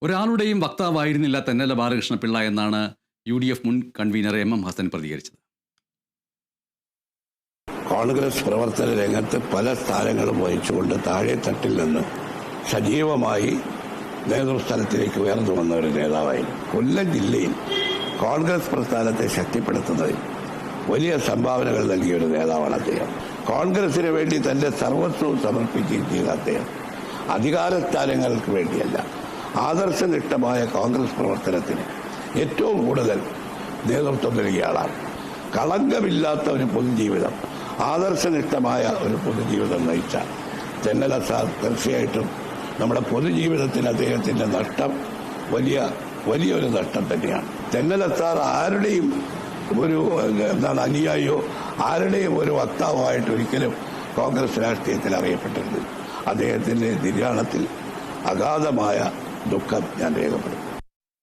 ഒരാളുടെയും വക്താവായിരുന്നില്ല തെന്നല ബാലകൃഷ്ണപിള്ള എന്നാണ് UDF മുൻ കൺവീനർ MM ഹസൻ പ്രതികരിച്ചത്. കോൺഗ്രസ് പ്രവർത്തന രംഗത്ത് പല സ്ഥാനങ്ങളും വഹിച്ചുകൊണ്ട് താഴെത്തട്ടിൽ നിന്ന് സജീവമായി നേതൃസ്ഥലത്തിലേക്ക് ഉയർന്നു വന്ന ഒരു നേതാവായിരുന്നു. കൊല്ലം ജില്ലയിൽ കോൺഗ്രസ് പ്രസ്ഥാനത്തെ ശക്തിപ്പെടുത്തുന്നതിൽ വലിയ സംഭാവനകൾ നൽകിയ ഒരു നേതാവാണ് അദ്ദേഹം. കോൺഗ്രസിന് വേണ്ടി തന്റെ സർവസ്വവും സമർപ്പിക്കുകയും ചെയ്ത അദ്ദേഹം അധികാരസ്ഥാനങ്ങൾക്ക് വേണ്ടിയല്ല, ആദർശനിഷ്ഠമായ കോൺഗ്രസ് പ്രവർത്തനത്തിന് ഏറ്റവും കൂടുതൽ നേതൃത്വം നൽകിയ ആളാണ്. കളങ്കമില്ലാത്ത ഒരു പൊതുജീവിതം, ആദർശനിഷ്ഠമായ ഒരു പൊതുജീവിതം നയിച്ച തെന്നല സാർ തീർച്ചയായിട്ടും നമ്മുടെ പൊതുജീവിതത്തിന് അദ്ദേഹത്തിന്റെ നഷ്ടം വലിയൊരു നഷ്ടം തന്നെയാണ്. തെന്നല സാർ ആരുടെയും ഒരു അനുയായിയോ ആരുടെയും ഒരു വക്താവായിട്ട് ഒരിക്കലും കോൺഗ്രസ് രാഷ്ട്രീയത്തിൽ അറിയപ്പെട്ടിരുന്നില്ല. അദ്ദേഹത്തിന്റെ നിര്യാണത്തിൽ അഗാധമായ ദുഃഖം ഞാൻ രേഖപ്പെടുത്തുന്നു.